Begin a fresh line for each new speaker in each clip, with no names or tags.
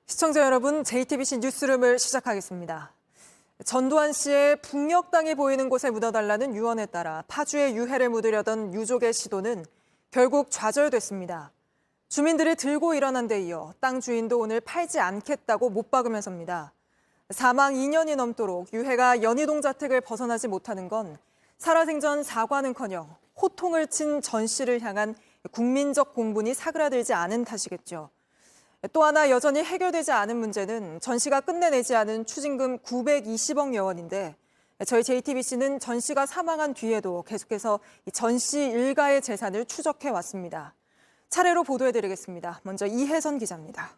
시청자 여러분, JTBC 뉴스룸을 시작하겠습니다. 전두환 씨의 북녘 땅이 보이는 곳에 묻어달라는 유언에 따라 파주에 유해를 묻으려던 유족의 시도는 결국 좌절됐습니다. 주민들이 들고 일어난 데 이어 땅 주인도 오늘 팔지 않겠다고 못 박으면서입니다. 사망 2년이 넘도록 유해가 연희동 자택을 벗어나지 못하는 건 살아생전 사과는커녕 호통을 친 전 씨를 향한 국민적 공분이 사그라들지 않은 탓이겠죠. 또 하나 여전히 해결되지 않은 문제는 전 씨가 끝내내지 않은 추징금 920억여 원인데 저희 JTBC는 전 씨가 사망한 뒤에도 계속해서 전 씨 일가의 재산을 추적해 왔습니다. 차례로 보도해드리겠습니다. 먼저 이혜선 기자입니다.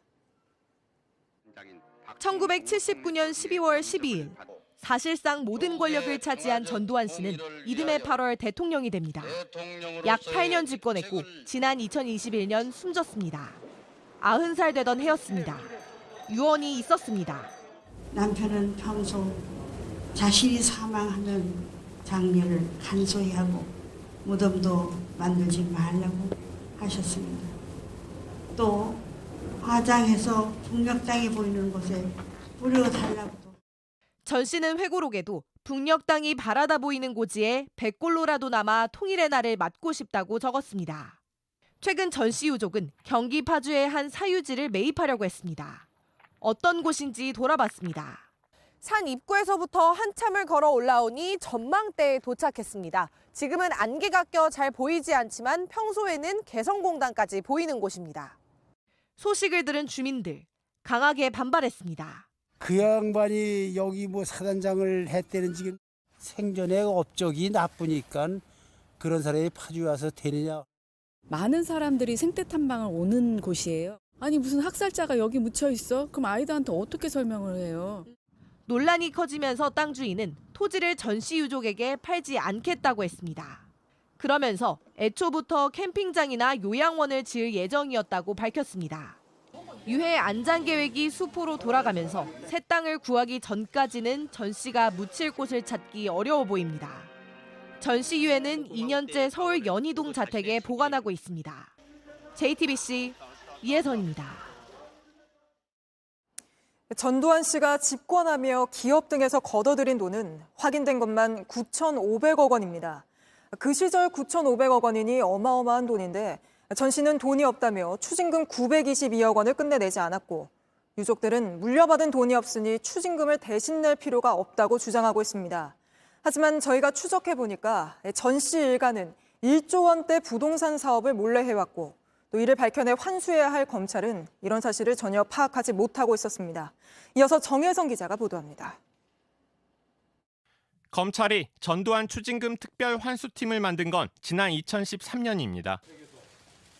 1979년 12월 12일 사실상 모든 권력을 차지한 전두환 씨는 이듬해 8월 대통령이 됩니다. 약 8년 집권했고 지난 2021년 숨졌습니다. 90살 되던 해였습니다. 유언이 있었습니다.
남편은 평소 자신이 사망하는 장면을 간소히 하고 무덤도 만들지 말라고 하셨습니다. 또 화장해서 북녘 땅이 보이는 곳에 뿌려달라고도.
전 씨는 회고록에도 북녘 땅이 바라다 보이는 고지에 백골로라도 남아 통일의 날을 맞고 싶다고 적었습니다. 최근 전 씨 유족은 경기 파주의 한 사유지를 매입하려고 했습니다. 어떤 곳인지 돌아봤습니다. 산 입구에서부터 한참을 걸어 올라오니 전망대에 도착했습니다. 지금은 안개가 껴 잘 보이지 않지만 평소에는 개성공단까지 보이는 곳입니다. 소식을 들은 주민들 강하게 반발했습니다.
그 양반이 여기 뭐 사단장을 했다는 지금 생전에 업적이 나쁘니까 그런 사람이 파주에 와서 되느냐.
많은 사람들이 생태 탐방을 오는 곳이에요. 아니 무슨 학살자가 여기 묻혀 있어? 그럼 아이들한테 어떻게 설명을 해요?
논란이 커지면서 땅 주인은 토지를 전 씨 유족에게 팔지 않겠다고 했습니다. 그러면서 애초부터 캠핑장이나 요양원을 지을 예정이었다고 밝혔습니다. 유해 안장 계획이 수포로 돌아가면서 새 땅을 구하기 전까지는 전 씨가 묻힐 곳을 찾기 어려워 보입니다. 전 씨 유해는 2년째 서울 연희동 자택에 보관하고 있습니다. JTBC 이혜선입니다.
전두환 씨가 집권하며 기업 등에서 걷어들인 돈은 확인된 것만 9,500억 원입니다. 그 시절 9,500억 원이니 어마어마한 돈인데 전 씨는 돈이 없다며 추징금 922억 원을 끝내내지 않았고 유족들은 물려받은 돈이 없으니 추징금을 대신 낼 필요가 없다고 주장하고 있습니다. 하지만 저희가 추적해보니까 전 씨 일가는 1조 원대 부동산 사업을 몰래 해왔고 또 이를 밝혀내 환수해야 할 검찰은 이런 사실을 전혀 파악하지 못하고 있었습니다. 이어서 정혜성 기자가 보도합니다.
검찰이 전두환 추징금 특별 환수팀을 만든 건 지난 2013년입니다.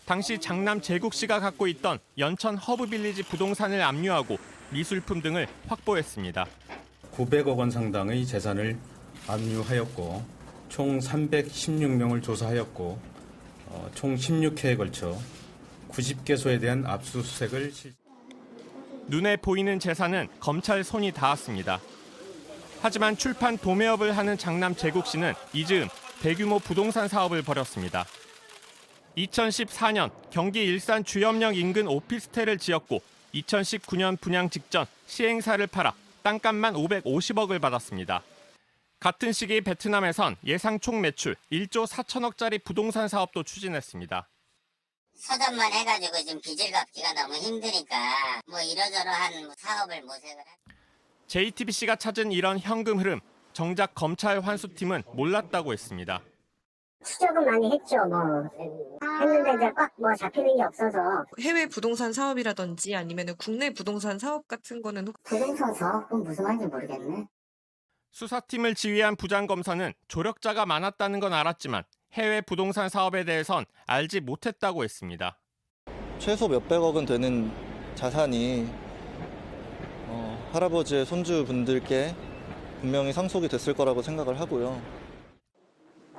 당시 장남 제국 씨가 갖고 있던 연천 허브빌리지 부동산을 압류하고 미술품 등을 확보했습니다.
900억 원 상당의 재산을 압류하였고 총 316명을 조사하였고 총 16회에 걸쳐 90개소에 대한 압수수색을
눈에 보이는 재산은 검찰 손이 닿았습니다. 하지만 출판 도매업을 하는 장남 제국 씨는 이즈음 대규모 부동산 사업을 벌였습니다. 2014년 경기 일산 주염역 인근 오피스텔을 지었고 2019년 분양 직전 시행사를 팔아 땅값만 550억을 받았습니다. 같은 시기 베트남에선 예상 총 매출 1조 4천억짜리 부동산 사업도 추진했습니다.
서점만 해가지고 지금 빚을 갚기가 너무 힘드니까 뭐 이러저러한 사업을 모색을
JTBC가 찾은 이런 현금 흐름, 정작 검찰 환수팀은 몰랐다고 했습니다.
추적은 많이 했죠. 했는데 이제 꽉 잡히는 게 없어서.
해외 부동산 사업이라든지 아니면 국내 부동산 사업 같은 거는
부동산 사업은 무슨 말인지 모르겠네.
수사팀을 지휘한 부장검사는 조력자가 많았다는 건 알았지만 해외 부동산 사업에 대해선 알지 못했다고 했습니다.
최소 몇백억은 되는 자산이 할아버지의 손주분들께 분명히 상속이 됐을 거라고 생각을 하고요.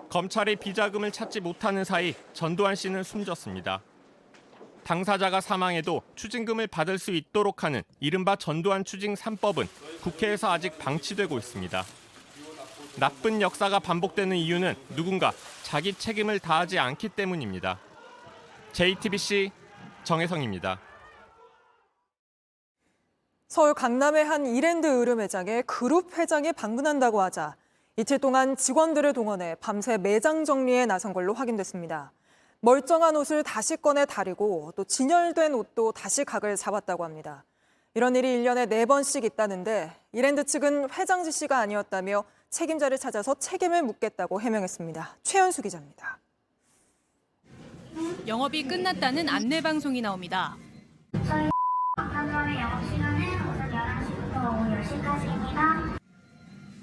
검찰이 비자금을 찾지 못하는 사이 전두환 씨는 숨졌습니다. 당사자가 사망해도 추징금을 받을 수 있도록 하는 이른바 전두환 추징 3법은 국회에서 아직 방치되고 있습니다. 나쁜 역사가 반복되는 이유는 누군가 자기 책임을 다하지 않기 때문입니다. JTBC 정혜성입니다.
서울 강남의 한 이랜드 의류 매장에 그룹 회장이 방문한다고 하자 이틀 동안 직원들을 동원해 밤새 매장 정리에 나선 걸로 확인됐습니다. 멀쩡한 옷을 다시 꺼내 다리고 또 진열된 옷도 다시 각을 잡았다고 합니다. 이런 일이 1년에 4번씩 있다는데 이랜드 측은 회장 지시가 아니었다며 책임자를 찾아서 책임을 묻겠다고 해명했습니다. 최연수 기자입니다.
영업이 끝났다는 안내 방송이 나옵니다.
저희 강남점의 영업시간은 오전 11시부터 오후 10시까지입니다.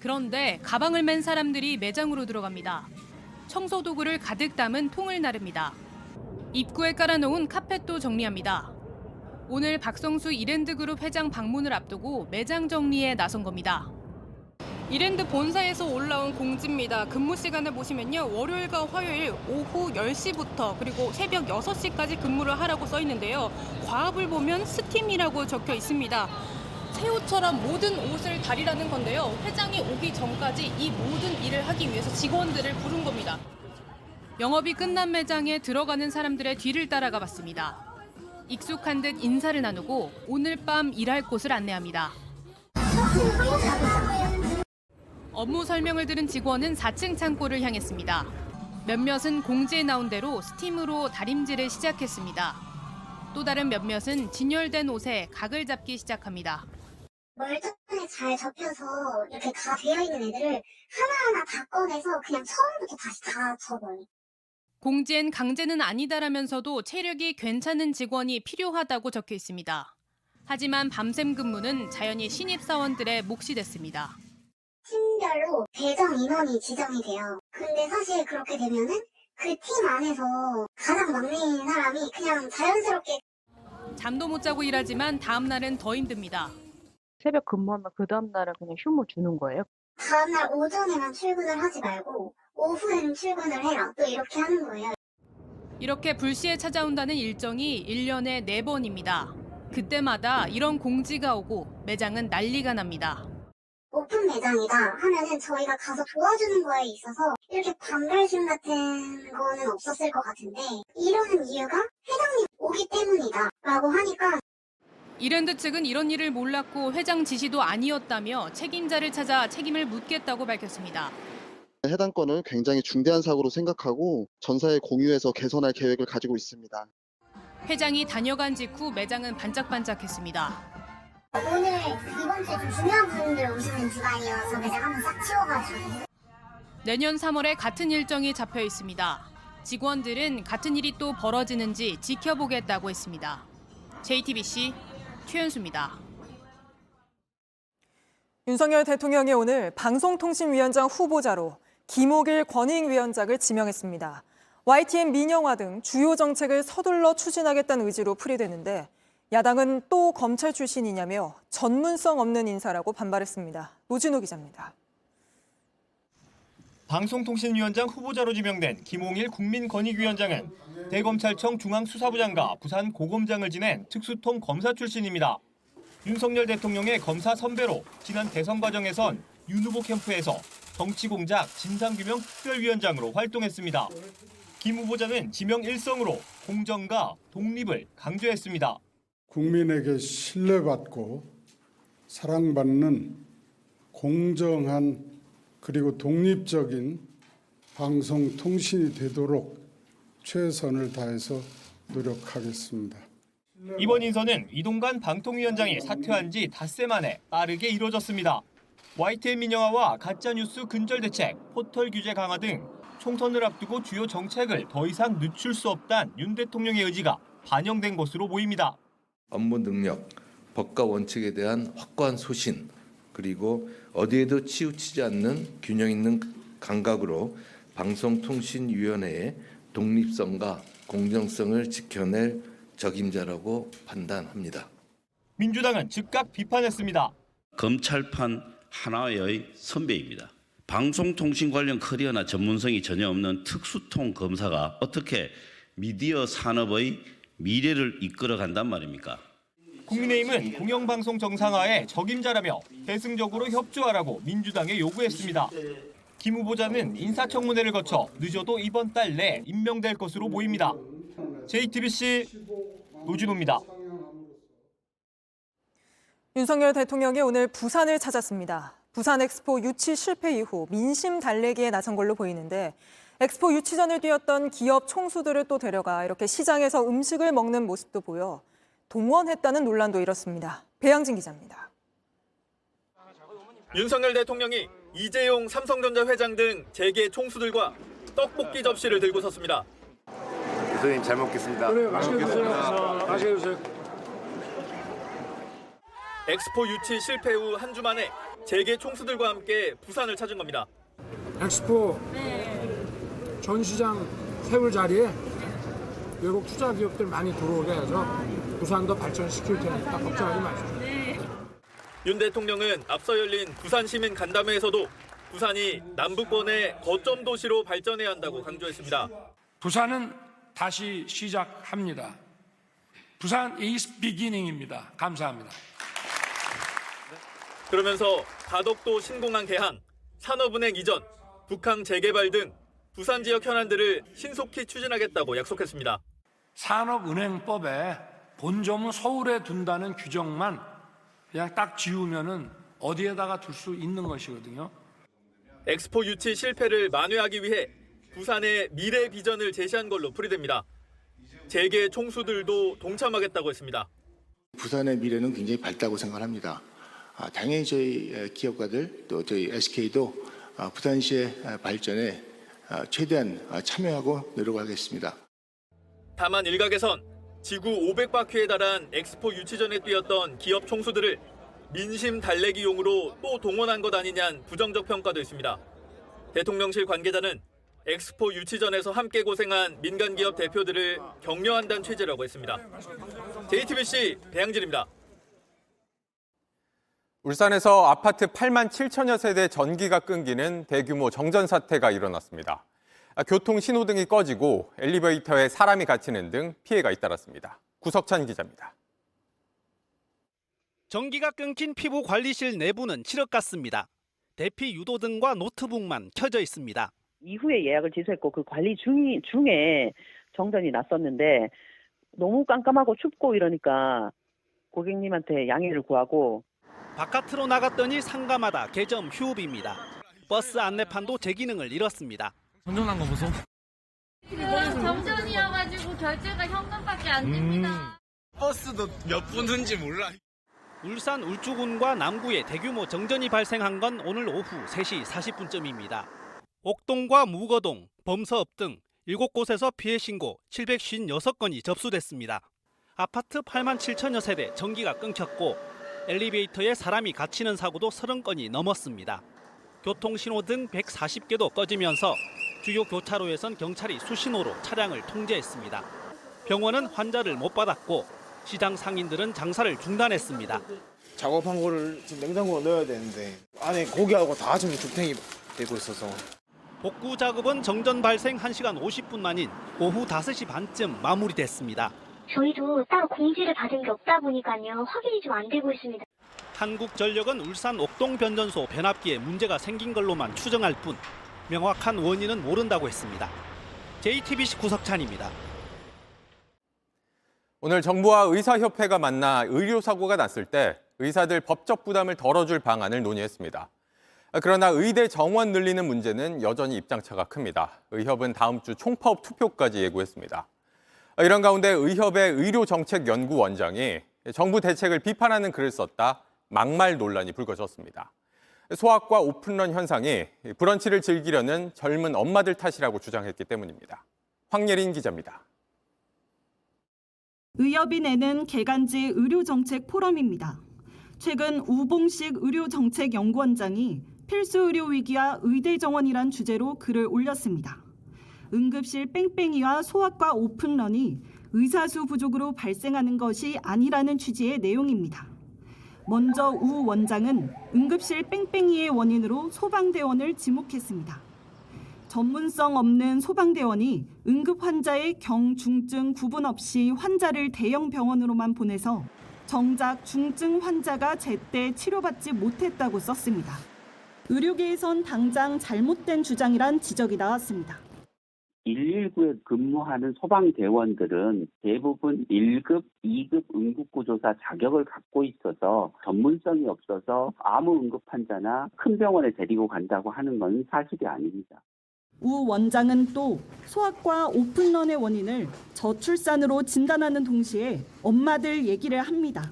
그런데 가방을 맨 사람들이 매장으로 들어갑니다. 청소 도구를 가득 담은 통을 나릅니다. 입구에 깔아놓은 카펫도 정리합니다. 오늘 박성수 이랜드그룹 회장 방문을 앞두고 매장 정리에 나선 겁니다. 이랜드 본사에서 올라온 공지입니다. 근무 시간을 보시면요. 월요일과 화요일 오후 10시부터 그리고 새벽 6시까지 근무를 하라고 써 있는데요. 과업을 보면 스팀이라고 적혀 있습니다. 새 옷처럼 모든 옷을 다리라는 건데요. 회장이 오기 전까지 이 모든 일을 하기 위해서 직원들을 부른 겁니다. 영업이 끝난 매장에 들어가는 사람들의 뒤를 따라가 봤습니다. 익숙한 듯 인사를 나누고 오늘 밤 일할 곳을 안내합니다. 업무 설명을 들은 직원은 4층 창고를 향했습니다. 몇몇은 공지에 나온 대로 스팀으로 다림질을 시작했습니다. 또 다른 몇몇은 진열된 옷에 각을 잡기 시작합니다.
멀쩡하게 잘 접혀서 이렇게 다 되어 있는 애들을 하나하나 다 꺼내서 그냥 처음부터 다시 다 접어요.
공지엔 강제는 아니다라면서도 체력이 괜찮은 직원이 필요하다고 적혀 있습니다. 하지만 밤샘 근무는 자연히 신입사원들의 몫이 됐습니다.
팀별로 배정 인원이 지정이 돼요. 근데 사실 그렇게 되면은 그 팀 안에서 가장 막내인 사람이 그냥 자연스럽게
잠도 못 자고 일하지만 다음 날은 더 힘듭니다.
새벽 근무하면 그 다음 날은 그냥 휴무 주는 거예요?
다음날 오전에만 출근을 하지 말고 오후에는 출근을 해라. 또 이렇게 하는 거예요.
이렇게 불시에 찾아온다는 일정이 1년에 4번입니다. 그때마다 이런 공지가 오고 매장은 난리가 납니다.
오픈 매장이다 하면은 저희가 가서 도와주는 거에 있어서 이렇게 반발심 같은 거는 없었을 것 같은데 이러는 이유가 회장님 오기 때문이다 라고 하니까
이랜드 측은 이런 일을 몰랐고 회장 지시도 아니었다며 책임자를 찾아 책임을 묻겠다고 밝혔습니다.
해당 건은 굉장히 중대한 사고로 생각하고 전사에 공유해서 개선할 계획을 가지고 있습니다.
회장이 다녀간 직후 매장은 반짝반짝했습니다.
오늘 이번 주에 좀 중요한 분들 오시는 주간이어서 매장 한번 싹 치워가지고
내년 3월에 같은 일정이 잡혀 있습니다. 직원들은 같은 일이 또 벌어지는지 지켜보겠다고 했습니다. JTBC 최연수입니다.
윤석열 대통령이 오늘 방송통신위원장 후보자로 김옥일 권익위원장을 지명했습니다. YTN 민영화 등 주요 정책을 서둘러 추진하겠다는 의지로 풀이되는데 야당은 또 검찰 출신이냐며 전문성 없는 인사라고 반발했습니다. 노진호 기자입니다.
방송통신위원장 후보자로 지명된 김홍일 국민권익위원장은 대검찰청 중앙수사부장과 부산 고검장을 지낸 특수통 검사 출신입니다. 윤석열 대통령의 검사 선배로 지난 대선 과정에선 윤 후보 캠프에서 정치공작 진상규명 특별위원장으로 활동했습니다. 김 후보자는 지명 일성으로 공정과 독립을 강조했습니다.
국민에게 신뢰받고 사랑받는 공정한 그리고 독립적인 방송통신이 되도록 최선을 다해서 노력하겠습니다.
이번 인선은 이동관 방통위원장이 사퇴한 지 닷새 만에 빠르게 이루어졌습니다. YTN 민영화와 가짜뉴스 근절 대책, 포털 규제 강화 등 총선을 앞두고 주요 정책을 더 이상 늦출 수 없다는 윤 대통령의 의지가 반영된 것으로 보입니다.
업무 능력, 법과 원칙에 대한 확고한 소신, 그리고 어디에도 치우치지 않는 균형 있는 감각으로 방송통신위원회의 독립성과 공정성을 지켜낼 적임자라고 판단합니다.
민주당은 즉각 비판했습니다.
검찰판 하나의 선배입니다. 방송통신 관련 커리어나 전문성이 전혀 없는 특수통 검사가 어떻게 미디어 산업의 미래를 이끌어간단 말입니까?
국민의힘은 공영방송 정상화에 적임자라며 대승적으로 협조하라고 민주당에 요구했습니다. 김 후보자는 인사청문회를 거쳐 늦어도 이번 달 내 임명될 것으로 보입니다. JTBC 노진호입니다.
윤석열 대통령이 오늘 부산을 찾았습니다. 부산 엑스포 유치 실패 이후 민심 달래기에 나선 걸로 보이는데 엑스포 유치전을 뛰었던 기업 총수들을 또 데려가 이렇게 시장에서 음식을 먹는 모습도 보여 동원했다는 논란도 일었습니다. 배양진 기자입니다.
윤석열 대통령이 이재용 삼성전자 회장 등 재계 총수들과 떡볶이 접시를 들고 섰습니다.
대통령 잘 먹겠습니다.
그래, 맛있게 드세요. 맛있게 드세요.
엑스포 유치 실패 후 한 주 만에 재계 총수들과 함께 부산을 찾은 겁니다.
엑스포 전시장 세울 자리에 외국 투자 기업들 많이 들어오게 해서 부산도 발전시킬 테니까 걱정하지 마십시오.
윤 대통령은 앞서 열린 부산 시민 간담회에서도 부산이 남북권의 거점 도시로 발전해야 한다고 강조했습니다.
부산은 다시 시작합니다. 부산 is beginning입니다. 감사합니다.
그러면서 가덕도 신공항 개항, 산업은행 이전, 북항 재개발 등 부산 지역 현안들을 신속히 추진하겠다고 약속했습니다.
산업은행법에 본점은 서울에 둔다는 규정만 그냥 딱 지우면은 어디에다가 둘 수 있는 것이거든요.
엑스포 유치 실패를 만회하기 위해 부산의 미래 비전을 제시한 걸로 풀이됩니다. 재계 총수들도 동참하겠다고 했습니다.
부산의 미래는 굉장히 밝다고 생각합니다. 당연히 저희 기업가들 또 저희 SK도 부산시의 발전에 최대한 참여하고 노력하겠습니다.
다만 일각에선 지구 500바퀴에 달한 엑스포 유치전에 뛰었던 기업 총수들을 민심 달래기용으로 또 동원한 것 아니냐는 부정적 평가도 있습니다. 대통령실 관계자는 엑스포 유치전에서 함께 고생한 민간 기업 대표들을 격려한다는 취지라고 했습니다. JTBC 배양진입니다.
울산에서 아파트 8만 7천여 세대 전기가 끊기는 대규모 정전 사태가 일어났습니다. 교통 신호등이 꺼지고 엘리베이터에 사람이 갇히는 등 피해가 잇따랐습니다. 구석찬 기자입니다.
전기가 끊긴 피부 관리실 내부는 칠흑 같습니다. 대피 유도등과 노트북만 켜져 있습니다.
이후에 예약을 취소했고 그 관리 중에 정전이 났었는데 너무 깜깜하고 춥고 이러니까 고객님한테 양해를 구하고
바깥으로 나갔더니 상가마다 개점 휴업입니다. 버스 안내판도 제 기능을 잃었습니다.
정전한 거 보소.
정전이어가지고 결제가 현금밖에 안 됩니다.
버스도 몇 분 후인지 몰라. 울산 울주군과 남구에 대규모 정전이 발생한 건 오늘 오후 3시 40분쯤입니다. 옥동과 무거동, 범서읍 등 7곳에서 피해 신고 756건이 접수됐습니다. 아파트 8만 7천여 세대 전기가 끊겼고 엘리베이터에 사람이 갇히는 사고도 30건이 넘었습니다. 교통신호등 140개도 꺼지면서 주요 교차로에선 경찰이 수신호로 차량을 통제했습니다. 병원은 환자를 못 받았고 시장 상인들은 장사를 중단했습니다.
작업한 거를 지금 냉장고에 넣어야 되는데 안에 고기하고 다 지금 죽탱이 되고 있어서
복구 작업은 정전 발생 1시간 50분 만인 오후 5시 반쯤 마무리됐습니다.
저희도 따로 공지를 받은 게 없다 보니까요. 확인이 좀 안 되고 있습니다.
한국전력은 울산 옥동 변전소 변압기에 문제가 생긴 걸로만 추정할 뿐 명확한 원인은 모른다고 했습니다. JTBC 구석찬입니다.
오늘 정부와 의사협회가 만나 의료사고가 났을 때 의사들 법적 부담을 덜어줄 방안을 논의했습니다. 그러나 의대 정원 늘리는 문제는 여전히 입장차가 큽니다. 의협은 다음 주 총파업 투표까지 예고했습니다. 이런 가운데 의협의 의료정책연구원장이 정부 대책을 비판하는 글을 썼다 막말 논란이 불거졌습니다. 소아과 오픈런 현상이 브런치를 즐기려는 젊은 엄마들 탓이라고 주장했기 때문입니다. 황예린 기자입니다.
의협이 내는 개간지 의료정책 포럼입니다. 최근 우봉식 의료정책연구원장이 필수 의료 위기와 의대 정원이란 주제로 글을 올렸습니다. 응급실 뺑뺑이와 소아과 오픈런이 의사수 부족으로 발생하는 것이 아니라는 취지의 내용입니다. 먼저 우 원장은 응급실 뺑뺑이의 원인으로 소방대원을 지목했습니다. 전문성 없는 소방대원이 응급 환자의 경중증 구분 없이 환자를 대형 병원으로만 보내서 정작 중증 환자가 제때 치료받지 못했다고 썼습니다. 의료계에선 당장 잘못된 주장이란 지적이 나왔습니다.
119에 근무하는 소방대원들은 대부분 1급, 2급 응급구조사 자격을 갖고 있어서 전문성이 없어서 아무 응급 환자나 큰 병원에 데리고 간다고 하는 건 사실이 아닙니다.
우 원장은 또 소아과 오픈런의 원인을 저출산으로 진단하는 동시에 엄마들 얘기를 합니다.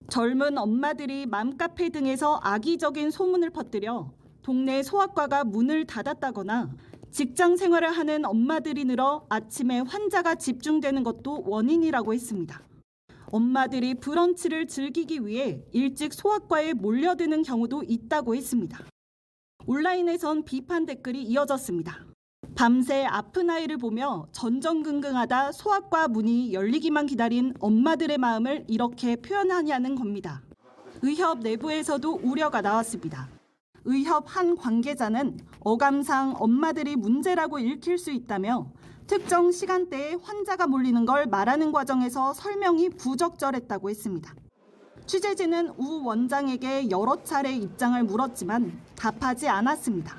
젊은 엄마들이 맘카페 등에서 악의적인 소문을 퍼뜨려 동네 소아과가 문을 닫았다거나 직장 생활을 하는 엄마들이 늘어 아침에 환자가 집중되는 것도 원인이라고 했습니다. 엄마들이 브런치를 즐기기 위해 일찍 소아과에 몰려드는 경우도 있다고 했습니다. 온라인에선 비판 댓글이 이어졌습니다. 밤새 아픈 아이를 보며 전전긍긍하다 소아과 문이 열리기만 기다린 엄마들의 마음을 이렇게 표현하냐는 겁니다. 의협 내부에서도 우려가 나왔습니다. 의협 한 관계자는 어감상 엄마들이 문제라고 읽힐 수 있다며 특정 시간대에 환자가 몰리는 걸 말하는 과정에서 설명이 부적절했다고 했습니다. 취재진은 우 원장에게 여러 차례 입장을 물었지만 답하지 않았습니다.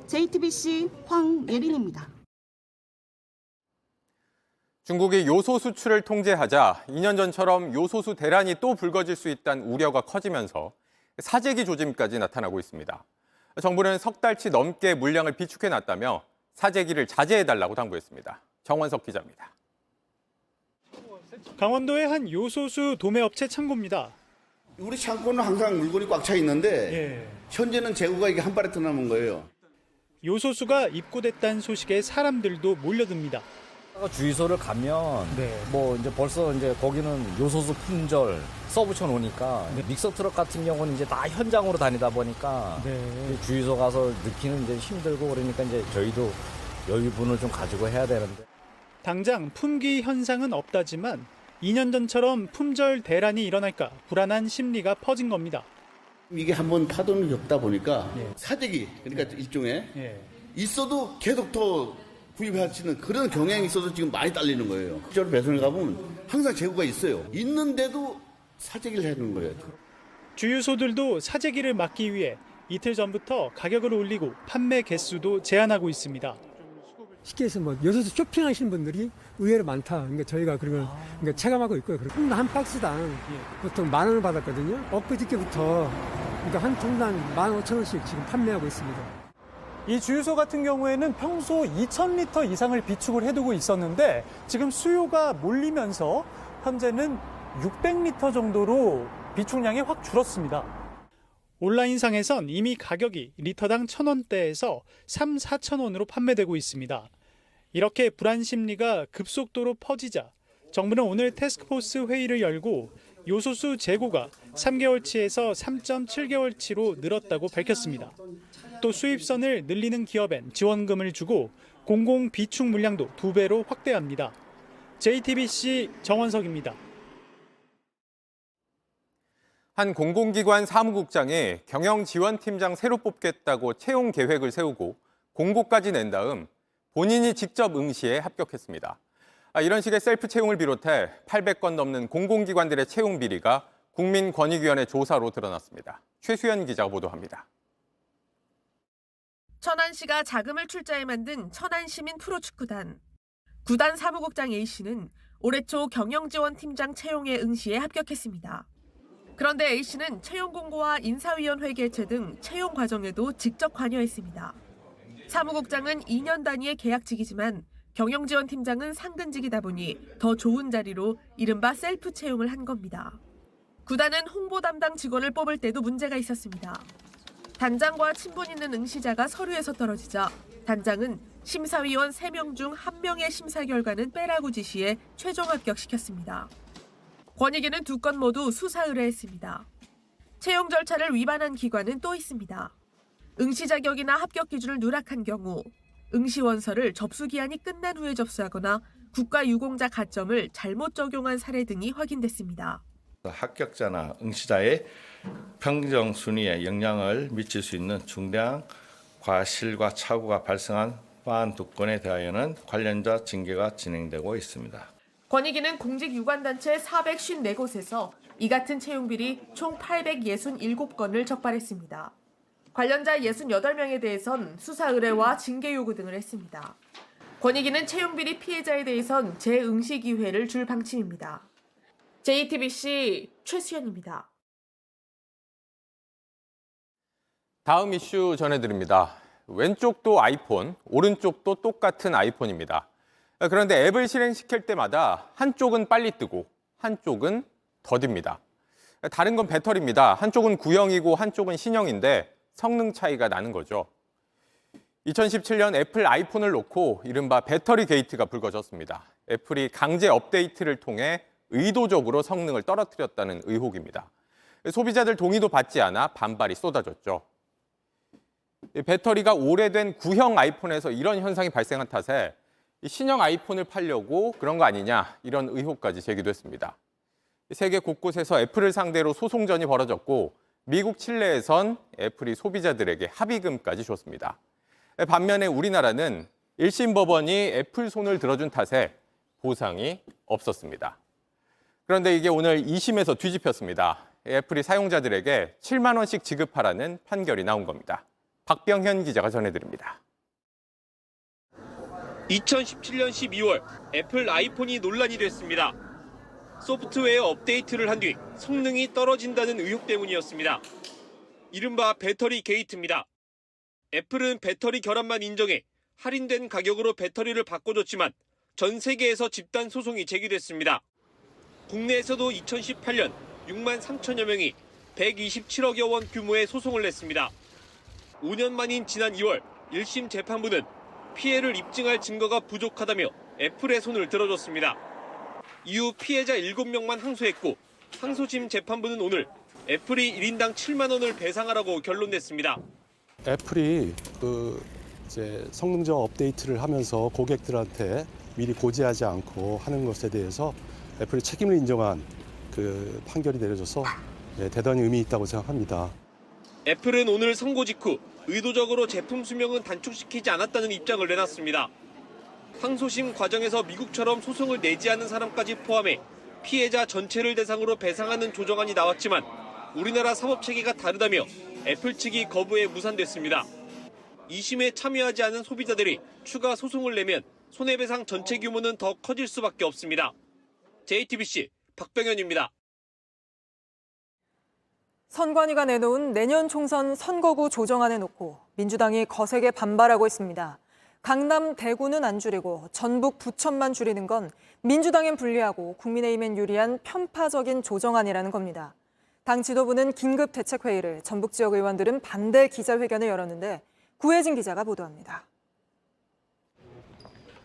JTBC 황예린입니다.
중국이 요소 수출을 통제하자 2년 전처럼 요소수 대란이 또 불거질 수 있다는 우려가 커지면서 사재기 조짐까지 나타나고 있습니다. 정부는 석 달치 넘게 물량을 비축해놨다며 사재기를 자제해달라고 당부했습니다. 정원석 기자입니다.
강원도의 한 요소수 도매업체 창고입니다.
우리 창고는 항상 물건이 꽉 차 있는데 현재는 재고가 이게 한 발에 떠남은 거예요.
요소수가 입고됐다는 소식에 사람들도 몰려듭니다.
주유소를 가면 뭐 이제 벌써 이제 거기는 요소수 품절 써붙여 놓으니까 믹서 트럭 같은 경우는 이제 다 현장으로 다니다 보니까 주유소 가서 넣기는 이제 힘들고 그러니까 이제 저희도 여유분을 좀 가지고 해야 되는데.
당장 품귀 현상은 없다지만 2년 전처럼 품절 대란이 일어날까 불안한 심리가 퍼진 겁니다.
이게 한번 파동을 겪다 보니까 사재기 그러니까 일종의 있어도 계속 더 구입하시는 그런 경향이 있어서 지금 많이 딸리는 거예요. 실제로 배송을 가보면 항상 재고가 있어요. 있는데도 사재기를 해놓는 거예요.
주유소들도 사재기를 막기 위해 이틀 전부터 가격을 올리고 판매 개수도 제한하고 있습니다.
쉽게 해서 뭐 요소수 쇼핑하시는 분들이 의외로 많다. 그러니까 저희가 그러니까 체감하고 있고요. 한 박스당 보통 10,000원을 받았거든요. 엊그저께부터 그러니까 한 통당 15,000원씩 지금 판매하고 있습니다.
이 주유소 같은 경우에는 평소 2,000리터 이상을 비축을 해두고 있었는데 지금 수요가 몰리면서 현재는 600리터 정도로 비축량이 확 줄었습니다. 온라인상에선 이미 가격이 리터당 1,000원대에서 3, 4,000원으로 판매되고 있습니다. 이렇게 불안 심리가 급속도로 퍼지자 정부는 오늘 태스크포스 회의를 열고 요소수 재고가 3개월치에서 3.7개월치로 늘었다고 밝혔습니다. 또 수입선을 늘리는 기업엔 지원금을 주고 공공 비축 물량도 2배로 확대합니다. JTBC 정원석입니다.
한 공공기관 사무국장이 경영지원팀장 새로 뽑겠다고 채용 계획을 세우고 공고까지 낸 다음 본인이 직접 응시에 합격했습니다. 이런 식의 셀프 채용을 비롯해 800건 넘는 공공기관들의 채용 비리가 국민권익위원회 조사로 드러났습니다. 최수연 기자가 보도합니다.
천안시가 자금을 출자해 만든 천안시민 프로축구단. 구단 사무국장 A씨는 올해 초 경영지원팀장 채용에 응시에 합격했습니다. 그런데 A씨는 채용 공고와 인사위원회 개최 등 채용 과정에도 직접 관여했습니다. 사무국장은 2년 단위의 계약직이지만 경영지원팀장은 상근직이다 보니 더 좋은 자리로 이른바 셀프 채용을 한 겁니다. 구단은 홍보 담당 직원을 뽑을 때도 문제가 있었습니다. 단장과 친분 있는 응시자가 서류에서 떨어지자 단장은 심사위원 3명 중 1명의 심사 결과는 빼라고 지시해 최종 합격시켰습니다. 권익위는 2건 모두 수사 의뢰했습니다. 채용 절차를 위반한 기관은 또 있습니다. 응시 자격이나 합격 기준을 누락한 경우 응시 원서를 접수 기한이 끝난 후에 접수하거나 국가유공자 가점을 잘못 적용한 사례 등이 확인됐습니다.
합격자나 응시자의 평정 순위에 영향을 미칠 수 있는 중대한 과실과 착오가 발생한 파안 2건에 대하여는 관련자 징계가 진행되고 있습니다.
권익위는 공직 유관단체 454곳에서 이 같은 채용 비리 총 867건을 적발했습니다. 관련자 68명에 대해선 수사 의뢰와 징계 요구 등을 했습니다. 권익위는 채용비리 피해자에 대해선 재응시 기회를 줄 방침입니다. JTBC 최수연입니다.
다음 이슈 전해드립니다. 왼쪽도 아이폰, 오른쪽도 똑같은 아이폰입니다. 그런데 앱을 실행시킬 때마다 한쪽은 빨리 뜨고 한쪽은 더딥니다. 다른 건 배터리입니다. 한쪽은 구형이고 한쪽은 신형인데 성능 차이가 나는 거죠. 2017년 애플 아이폰을 놓고 이른바 배터리 게이트가 불거졌습니다. 애플이 강제 업데이트를 통해 의도적으로 성능을 떨어뜨렸다는 의혹입니다. 소비자들 동의도 받지 않아 반발이 쏟아졌죠. 배터리가 오래된 구형 아이폰에서 이런 현상이 발생한 탓에 신형 아이폰을 팔려고 그런 거 아니냐 이런 의혹까지 제기됐습니다. 세계 곳곳에서 애플을 상대로 소송전이 벌어졌고 미국 칠레에선 애플이 소비자들에게 합의금까지 줬습니다. 반면에 우리나라는 1심 법원이 애플 손을 들어준 탓에 보상이 없었습니다. 그런데 이게 오늘 2심에서 뒤집혔습니다. 애플이 사용자들에게 7만 원씩 지급하라는 판결이 나온 겁니다. 박병현 기자가 전해드립니다.
2017년 12월 애플 아이폰이 논란이 됐습니다. 소프트웨어 업데이트를 한 뒤 성능이 떨어진다는 의혹 때문이었습니다. 이른바 배터리 게이트입니다. 애플은 배터리 결함만 인정해 할인된 가격으로 배터리를 바꿔줬지만 전 세계에서 집단 소송이 제기됐습니다. 국내에서도 2018년 6만 3천여 명이 127억여 원 규모의 소송을 냈습니다. 5년 만인 지난 2월 1심 재판부는 피해를 입증할 증거가 부족하다며 애플의 손을 들어줬습니다. 이후 피해자 7명만 항소했고 항소심 재판부는 오늘 애플이 1인당 7만 원을 배상하라고 결론냈습니다.
애플이 성능적 업데이트를 하면서 고객들한테 미리 고지하지 않고 하는 것에 대해서 애플이 책임을 인정한 그 판결이 내려져서 대단히 의미 있다고 생각합니다.
애플은 오늘 선고 직후 의도적으로 제품 수명은 단축시키지 않았다는 입장을 내놨습니다. 항소심 과정에서 미국처럼 소송을 내지 않은 사람까지 포함해 피해자 전체를 대상으로 배상하는 조정안이 나왔지만 우리나라 사법체계가 다르다며 애플 측이 거부해 무산됐습니다. 2심에 참여하지 않은 소비자들이 추가 소송을 내면 손해배상 전체 규모는 더 커질 수밖에 없습니다. JTBC 박병현입니다.
선관위가 내놓은 내년 총선 선거구 조정안에 놓고 민주당이 거세게 반발하고 있습니다. 강남, 대구는 안 줄이고 전북, 부천만 줄이는 건 민주당엔 불리하고 국민의힘엔 유리한 편파적인 조정안이라는 겁니다. 당 지도부는 긴급 대책회의를, 전북 지역 의원들은 반대 기자회견을 열었는데 구혜진 기자가 보도합니다.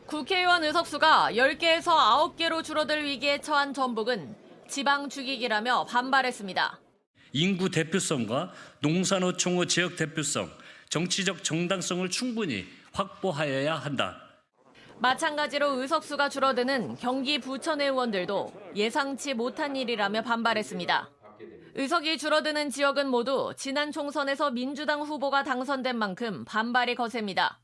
국회의원 의석수가 10개에서 9개로 줄어들 위기에 처한 전북은 지방 죽이기라며 반발했습니다.
인구 대표성과 농산어촌의 지역 대표성, 정치적 정당성을 충분히 확보하여야 한다.
마찬가지로 의석수가 줄어드는 경기 부천 의원들도 예상치 못한 일이라며 반발했습니다. 의석이 줄어드는 지역은 모두 지난 총선에서 민주당 후보가 당선된 만큼 반발이 거셉니다.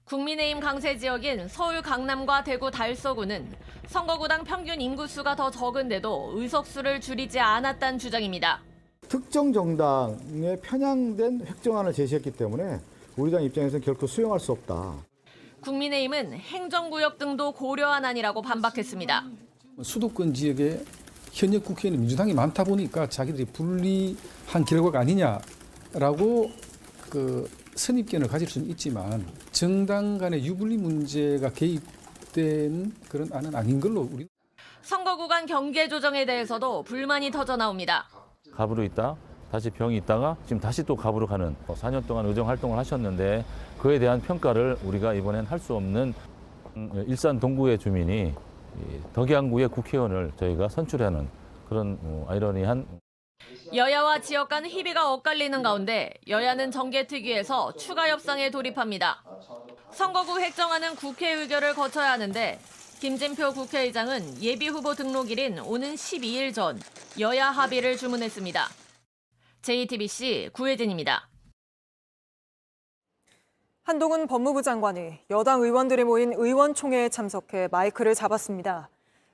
국민의힘 강세 지역인 서울 강남과 대구 달서구는 선거구당 평균 인구수가 더 적은데도 의석수를 줄이지 않았다는 주장입니다.
특정 정당에 편향된 획정안을 제시했기 때문에 우리 당 입장에서는 결코 수용할 수 없다.
국민의힘은 행정구역 등도 고려한 안이라고 반박했습니다.
수도권 지역에 현역 국회의원 민주당이 많다 보니까 자기들이 불리한 결과가 아니냐라고 선입견을 가질 수는 있지만 정당 간의 유불리 문제가 개입된 그런 안은 아닌 걸로 우리.
선거구 간 경계 조정에 대해서도 불만이 터져 나옵니다.
갑으로 있다, 다시 병이 있다가 지금 다시 또 갑으로 가는 4년 동안 의정 활동을 하셨는데 그에 대한 평가를 우리가 이번엔 할 수 없는 일산 동구의 주민이 덕양구의 국회의원을 저희가 선출하는 그런 아이러니한.
여야와 지역 간 희비가 엇갈리는 가운데 여야는 정계특위에서 추가 협상에 돌입합니다. 선거구 획정안은 국회 의결을 거쳐야 하는데 김진표 국회의장은 예비후보 등록일인 오는 12일 전 여야 합의를 주문했습니다. JTBC 구혜진입니다.
한동훈 법무부 장관이 여당 의원들이 모인 의원총회에 참석해 마이크를 잡았습니다.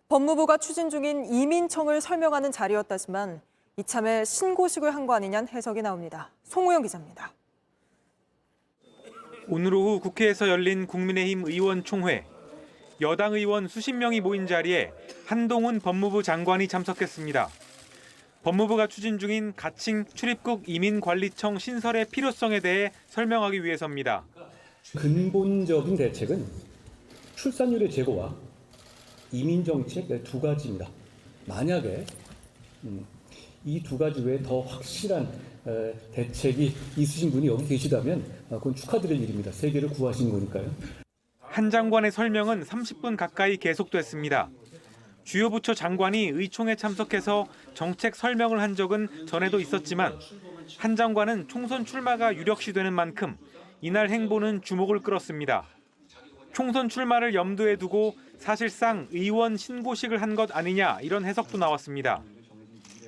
법무부가 추진 중인 이민청을 설명하는 자리였다지만 이참에 신고식을 한 거 아니냐는 해석이 나옵니다. 송우영 기자입니다.
오늘 오후 국회에서 열린 국민의힘 의원총회.
여당 의원 수십 명이 모인 자리에 한동훈 법무부 장관이 참석했습니다. 법무부가 추진 중인 가칭 출입국 이민관리청 신설의 필요성에 대해 설명하기 위해서입니다.
근본적인 대책은 출산율의 제고와 이민정책 두 가지입니다. 만약에 이 두 가지 외에 더 확실한 대책이 있으신 분이 여기 계시다면 그건 축하드릴 일입니다. 세계를 구하신 거니까요.
한 장관의 설명은 30분 가까이 계속됐습니다. 주요 부처 장관이 의총에 참석해서 정책 설명을 한 적은 전에도 있었지만 한 장관은 총선 출마가 유력시되는 만큼 이날 행보는 주목을 끌었습니다. 총선 출마를 염두에 두고 사실상 의원 신고식을 한 것 아니냐 이런 해석도 나왔습니다.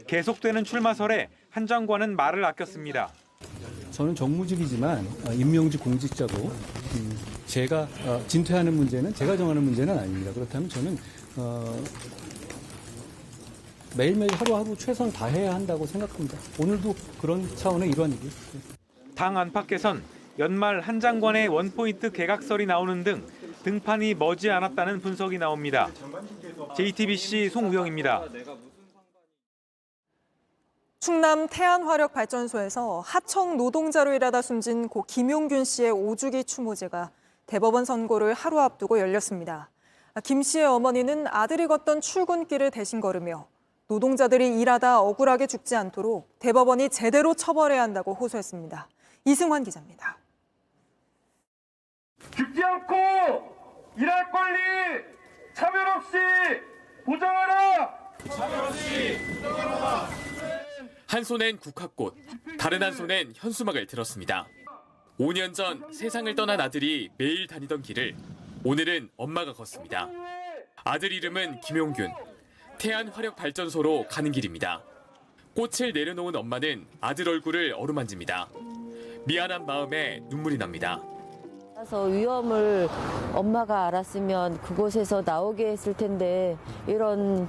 계속되는 출마설에 한 장관은 말을 아꼈습니다.
저는 정무직이지만 임명직 공직자고 제가 진퇴하는 문제는 제가 정하는 문제는 아닙니다. 그렇다면 저는 매일매일 하루하루 최선 다해야 한다고 생각합니다. 오늘도 그런 차원의 일환이고요.
당 안팎에선 연말 한 장관의 원포인트 개각설이 나오는 등 등판이 머지 않았다는 분석이 나옵니다. JTBC 송우영입니다.
충남 태안화력발전소에서 하청 노동자로 일하다 숨진 고 김용균 씨의 5주기 추모제가 대법원 선고를 하루 앞두고 열렸습니다. 김 씨의 어머니는 아들이 걷던 출근길을 대신 걸으며 노동자들이 일하다 억울하게 죽지 않도록 대법원이 제대로 처벌해야 한다고 호소했습니다. 이승환 기자입니다.
죽지 않고 일할 권리 차별 없이 보장하라! 차별 없이 보장하라!
한 손엔 국화꽃, 다른 한 손엔 현수막을 들었습니다. 5년 전 세상을 떠난 아들이 매일 다니던 길을 오늘은 엄마가 걷습니다. 아들 이름은 김용균, 태안화력발전소로 가는 길입니다. 꽃을 내려놓은 엄마는 아들 얼굴을 어루만집니다. 미안한 마음에 눈물이 납니다.
그래서 위험을 엄마가 알았으면 그곳에서 나오게 했을 텐데 이런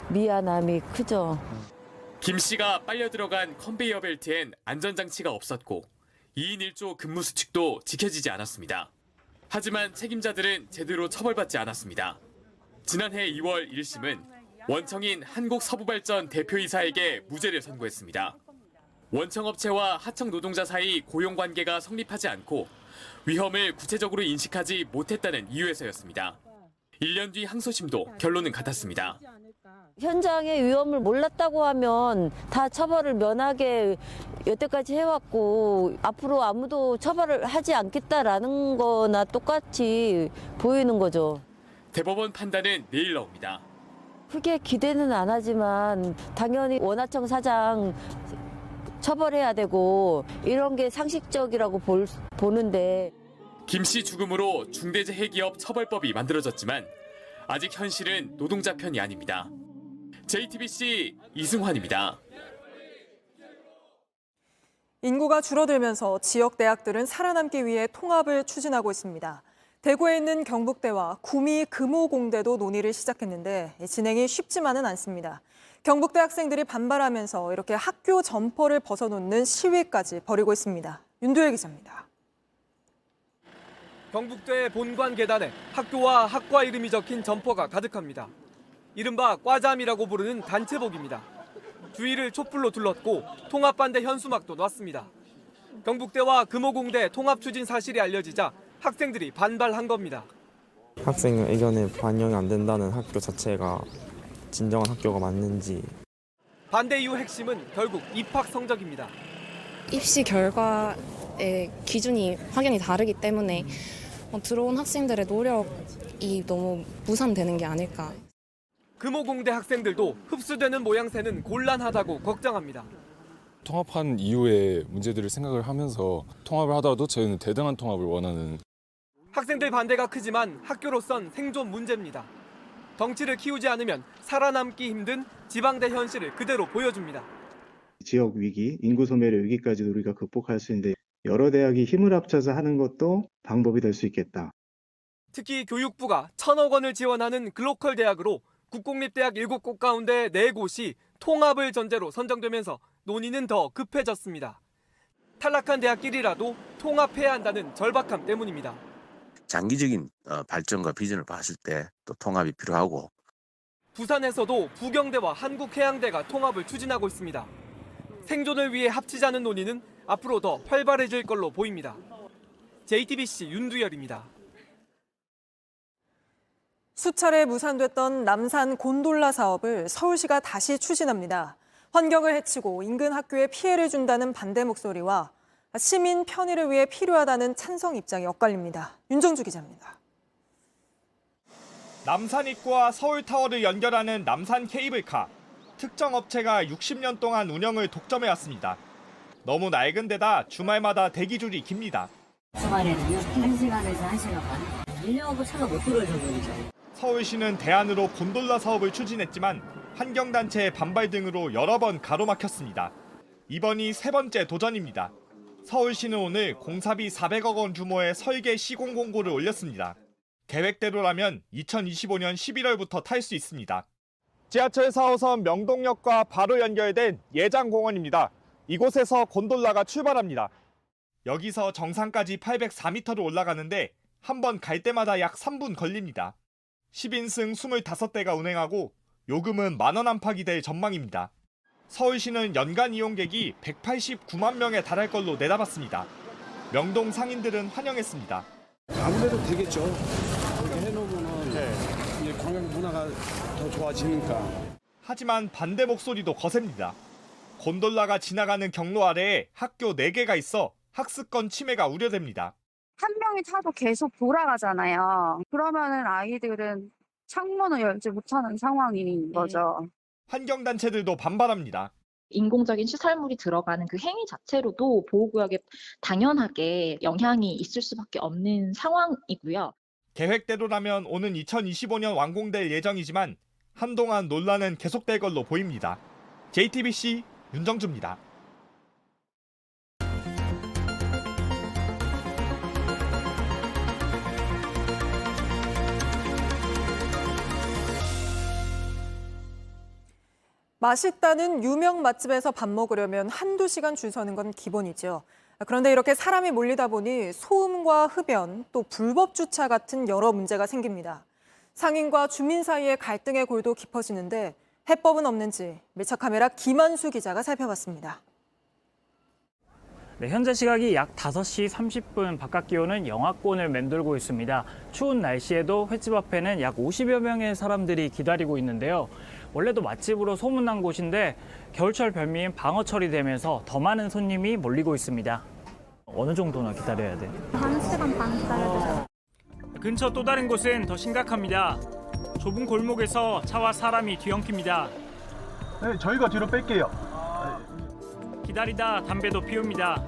미안함이 크죠.
김 씨가 빨려 들어간 컨베이어 벨트엔 안전장치가 없었고 2인 1조 근무 수칙도 지켜지지 않았습니다. 하지만 책임자들은 제대로 처벌받지 않았습니다. 지난해 2월 1심은 원청인 한국서부발전 대표이사에게 무죄를 선고했습니다. 원청업체와 하청 노동자 사이 고용관계가 성립하지 않고 위험을 구체적으로 인식하지 못했다는 이유에서였습니다. 1년 뒤 항소심도 결론은 같았습니다.
현장의 위험을 몰랐다고 하면 다 처벌을 면하게 여태까지 해왔고 앞으로 아무도 처벌을 하지 않겠다라는 거나 똑같이 보이는 거죠.
대법원 판단은 내일 나옵니다.
크게 기대는 안 하지만 당연히 원하청 사장 처벌해야 되고 이런 게 상식적이라고 보는데
김 씨 죽음으로 중대재해기업 처벌법이 만들어졌지만 아직 현실은 노동자 편이 아닙니다. JTBC 이승환입니다.
인구가 줄어들면서 지역 대학들은 살아남기 위해 통합을 추진하고 있습니다. 대구에 있는 경북대와 구미 금호공대도 논의를 시작했는데 진행이 쉽지만은 않습니다. 경북대 학생들이 반발하면서 이렇게 학교 점퍼를 벗어놓는 시위까지 벌이고 있습니다. 윤도혜 기자입니다.
경북대 본관 계단에 학교와 학과 이름이 적힌 점퍼가 가득합니다. 이른바 과잠이라고 부르는 단체복입니다. 주위를 촛불로 둘렀고 통합반대 현수막도 놨습니다. 경북대와 금호공대 통합 추진 사실이 알려지자 학생들이 반발한 겁니다.
학생 의견에 반영이 안 된다는 학교 자체가 진정한 학교가 맞는지.
반대 이유 핵심은 결국 입학 성적입니다.
입시 결과의 기준이 확연히 다르기 때문에 들어온 학생들의 노력이 너무 무산되는 게 아닐까.
금호공대 학생들도 흡수되는 모양새는 곤란하다고 걱정합니다.
통합한 이후의 문제들을 생각을 하면서 통합을 하더라도 저희는 대등한 통합을 원하는.
학생들 반대가 크지만 학교로선 생존 문제입니다. 덩치를 키우지 않으면 살아남기 힘든 지방대 현실을 그대로 보여줍니다.
지역 위기, 인구 소멸의 위기까지도 우리가 극복할 수 있는데 여러 대학이 힘을 합쳐서 하는 것도 방법이 될 수 있겠다.
특히 교육부가 1,000억 원을 지원하는 글로컬 대학으로 국공립대학 7곳 가운데 4곳이 통합을 전제로 선정되면서 논의는 더 급해졌습니다. 탈락한 대학끼리라도 통합해야 한다는 절박함 때문입니다.
장기적인 발전과 비전을 봤을 때 또 통합이 필요하고
부산에서도 부경대와 한국해양대가 통합을 추진하고 있습니다. 생존을 위해 합치자는 논의는 앞으로 더 활발해질 걸로 보입니다. JTBC 윤두열입니다.
수차례 무산됐던 남산 곤돌라 사업을 서울시가 다시 추진합니다. 환경을 해치고 인근 학교에 피해를 준다는 반대 목소리와 시민 편의를 위해 필요하다는 찬성 입장이 엇갈립니다. 윤정주 기자입니다.
남산 입구와 서울타워를 연결하는 남산 케이블카. 특정 업체가 60년 동안 운영을 독점해왔습니다. 너무 낡은 데다 주말마다 대기줄이 깁니다.
주말에는요, 1시간에서 1시간 반. 인력하고 차가 못 들어올 정도이죠.
서울시는 대안으로 곤돌라 사업을 추진했지만 환경단체의 반발 등으로 여러 번 가로막혔습니다. 이번이 세 번째 도전입니다. 서울시는 오늘 공사비 400억 원 규모의 설계 시공 공고를 올렸습니다. 계획대로라면 2025년 11월부터 탈 수 있습니다. 지하철 4호선 명동역과 바로 연결된 예장공원입니다. 이곳에서 곤돌라가 출발합니다. 여기서 정상까지 804m로 올라가는데 한 번 갈 때마다 약 3분 걸립니다. 10인승 25대가 운행하고 요금은 10,000원 안팎이 될 전망입니다. 서울시는 연간 이용객이 189만 명에 달할 걸로 내다봤습니다. 명동 상인들은 환영했습니다.
아무래도 되겠죠. 이렇게 해놓으면 이제 관광 문화가 더 좋아지니까.
하지만 반대 목소리도 거셉니다. 곤돌라가 지나가는 경로 아래에 학교 4개가 있어 학습권 침해가 우려됩니다.
한 명이 타도 계속 돌아가잖아요. 그러면은 아이들은 창문을 열지 못하는 상황인 거죠.
환경단체들도 반발합니다.
인공적인 시설물이 들어가는 그 행위 자체로도 보호구역에 당연하게 영향이 있을 수밖에 없는 상황이고요.
계획대로라면 오는 2025년 완공될 예정이지만 한동안 논란은 계속될 걸로 보입니다. JTBC 윤정주입니다.
맛있다는 유명 맛집에서 밥 먹으려면 한두 시간 줄 서는 건 기본이죠. 그런데 이렇게 사람이 몰리다 보니 소음과 흡연, 또 불법 주차 같은 여러 문제가 생깁니다. 상인과 주민 사이의 갈등의 골도 깊어지는데 해법은 없는지 밀착카메라 김한수 기자가 살펴봤습니다.
네, 현재 시각이 약 5시 30분, 바깥 기온은 영하권을 맴돌고 있습니다. 추운 날씨에도 횟집 앞에는 약 50여 명의 사람들이 기다리고 있는데요. 원래도 맛집으로 소문난 곳인데 겨울철 별미인 방어철이 되면서 더 많은 손님이 몰리고 있습니다. 어느 정도나 기다려야 돼요?
1시간 반 기다려야 돼요.
근처 또 다른 곳은 더 심각합니다. 좁은 골목에서 차와 사람이 뒤엉킵니다.
네, 저희가 뒤로 뺄게요.
기다리다 담배도 피웁니다.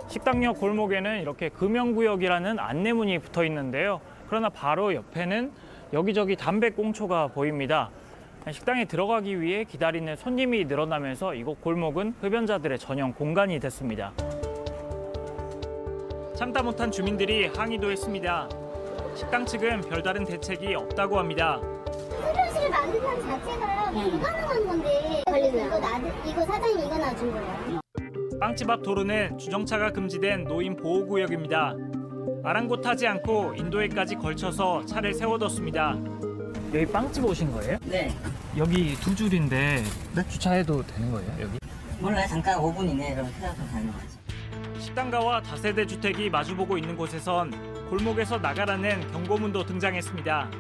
식당역 골목에는 이렇게 금연구역이라는 안내문이 붙어 있는데요. 그러나 바로 옆에는 여기저기 담배 꽁초가 보입니다. 식당에 들어가기 위해 기다리는 손님이 늘어나면서 이곳 골목은 흡연자들의 전용 공간이 됐습니다. 참다 못한 주민들이 항의도 했습니다. 식당 측은 별다른 대책이 없다고 합니다.
흡연실 만드는 자체가 불가능한 건데 이거 사장님이 이거 놔준 거예요.
빵집 앞 도로는 주정차가 금지된 노인 보호구역입니다. 아랑곳하지 않고 인도에까지 걸쳐서 차를 세워뒀습니다. 여기 빵집 오신 거예요?
네.
여기 두 줄인데 주차해도 되는 거예요, 여기?
몰라요. 잠깐 5분 이내에 그럼 찾아서 가는 거지.
식당가와 다세대 주택이 마주보고 있는 곳에선 골목에서 나가라는 경고문도 등장했습니다.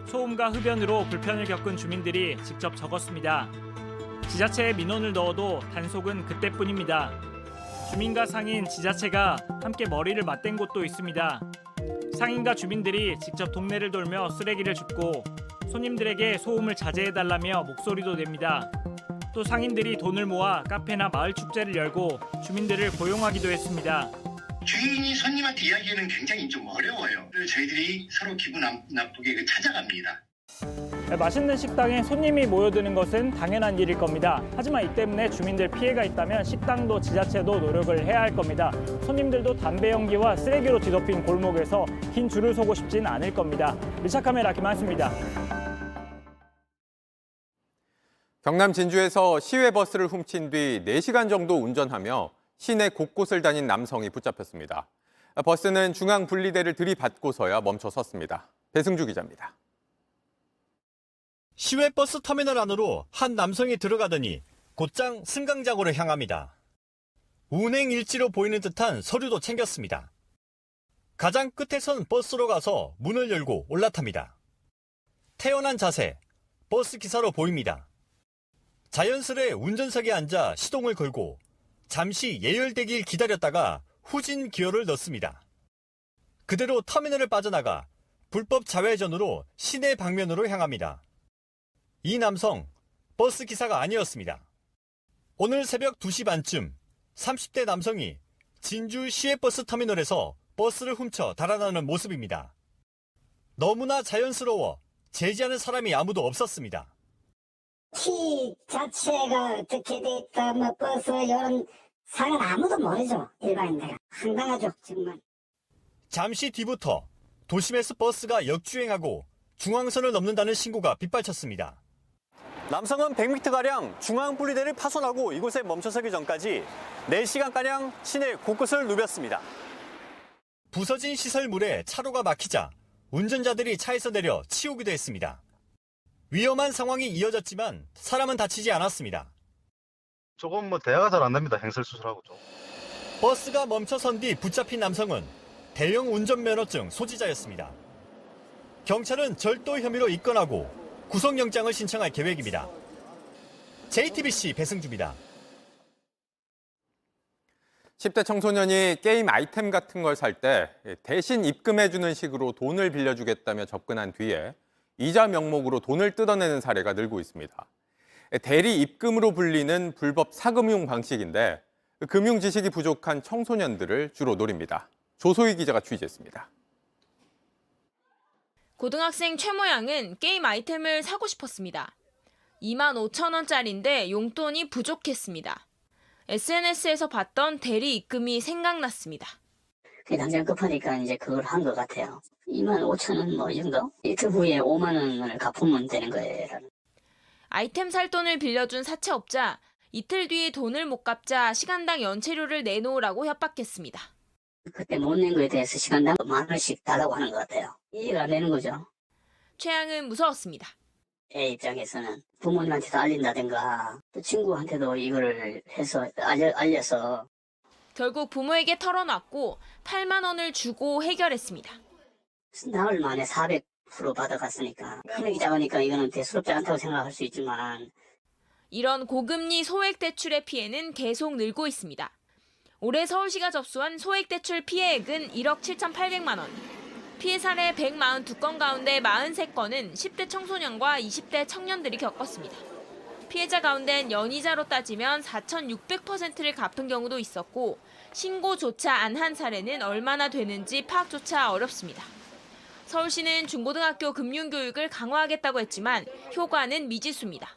소음과 흡연으로 불편을 겪은 주민들이 직접 적었습니다. 지자체에 민원을 넣어도 단속은 그때뿐입니다. 주민과 상인, 지자체가 함께 머리를 맞댄 곳도 있습니다. 상인과 주민들이 직접 동네를 돌며 쓰레기를 줍고 손님들에게 소음을 자제해달라며 목소리도 냅니다. 또 상인들이 돈을 모아 카페나 마을 축제를 열고 주민들을 고용하기도 했습니다.
주인이 손님한테 이야기하기는 굉장히 좀 어려워요. 그래서 저희들이 서로 기분 나쁘게 찾아갑니다.
맛있는 식당에 손님이 모여드는 것은 당연한 일일 겁니다. 하지만 이 때문에 주민들 피해가 있다면 식당도 지자체도 노력을 해야 할 겁니다. 손님들도 담배 연기와 쓰레기로 뒤덮인 골목에서 긴 줄을 서고 싶진 않을 겁니다. 밀착카메라 김한수입니다.
경남 진주에서 시외 버스를 훔친 뒤 4시간 정도 운전하며 시내 곳곳을 다닌 남성이 붙잡혔습니다. 버스는 중앙 분리대를 들이받고서야 멈춰섰습니다. 배승주 기자입니다.
시외버스 터미널 안으로 한 남성이 들어가더니 곧장 승강장으로 향합니다. 운행 일지로 보이는 듯한 서류도 챙겼습니다. 가장 끝에선 버스로 가서 문을 열고 올라탑니다. 태연한 자세, 버스 기사로 보입니다. 자연스레 운전석에 앉아 시동을 걸고 잠시 예열되길 기다렸다가 후진 기어를 넣습니다. 그대로 터미널을 빠져나가 불법 자회전으로 시내 방면으로 향합니다. 이 남성, 버스 기사가 아니었습니다. 오늘 새벽 2시 반쯤 30대 남성이 진주 시외버스 터미널에서 버스를 훔쳐 달아나는 모습입니다. 너무나 자연스러워 제지하는 사람이 아무도 없었습니다.
키 자체가 어떻게 됐다, 뭐 버스 이런 사연 아무도 모르죠. 일반인들. 황당하죠, 정말.
잠시 뒤부터 도심에서 버스가 역주행하고 중앙선을 넘는다는 신고가 빗발쳤습니다. 남성은 100m가량 중앙 분리대를 파손하고 이곳에 멈춰서기 전까지 4시간가량 시내 곳곳을 누볐습니다. 부서진 시설물에 차로가 막히자 운전자들이 차에서 내려 치우기도 했습니다. 위험한 상황이 이어졌지만 사람은 다치지 않았습니다.
조금 대화가 잘 안 됩니다. 행설수설하고 좀.
버스가 멈춰선 뒤 붙잡힌 남성은 대형 운전면허증 소지자였습니다. 경찰은 절도 혐의로 입건하고 구속영장을 신청할 계획입니다. JTBC 배승주입니다.
10대 청소년이 게임 아이템 같은 걸 살 때 대신 입금해주는 식으로 돈을 빌려주겠다며 접근한 뒤에 이자 명목으로 돈을 뜯어내는 사례가 늘고 있습니다. 대리 입금으로 불리는 불법 사금융 방식인데 금융 지식이 부족한 청소년들을 주로 노립니다. 조소희 기자가 취재했습니다.
고등학생 최모 양은 게임 아이템을 사고 싶었습니다. 25,000원짜리인데 용돈이 부족했습니다. SNS에서 봤던 대리 입금이 생각났습니다.
당장 급하니까 이제 그걸 한 것 같아요. 25,000원 뭐 이 정도? 이틀 후에 5만 원을 갚으면 되는 거예요.
아이템 살 돈을 빌려준 사채업자, 이틀 뒤에 돈을 못 갚자 시간당 연체료를 내놓으라고 협박했습니다.
그때 못 낸 거에 대해서 시간당 10,000원씩 달라고 하는 것 같아요. 이해가 안 되는 거죠.
최 양은 무서웠습니다.
애 입장에서는 부모님한테도 알린다든가 또 친구한테도 이거를 해서 알려서
결국 부모에게 털어놨고 8만 원을 주고 해결했습니다.
나흘 만에 400% 받아갔으니까 금액이 작으니까 이거는 대수롭지 않다고 생각할 수 있지만
이런 고금리 소액 대출의 피해는 계속 늘고 있습니다. 올해 서울시가 접수한 소액 대출 피해액은 1억 7,800만 원. 피해 사례 142건 가운데 43건은 10대 청소년과 20대 청년들이 겪었습니다. 피해자 가운데는 연이자로 따지면 4,600%를 갚은 경우도 있었고 신고조차 안 한 사례는 얼마나 되는지 파악조차 어렵습니다. 서울시는 중고등학교 금융교육을 강화하겠다고 했지만 효과는 미지수입니다.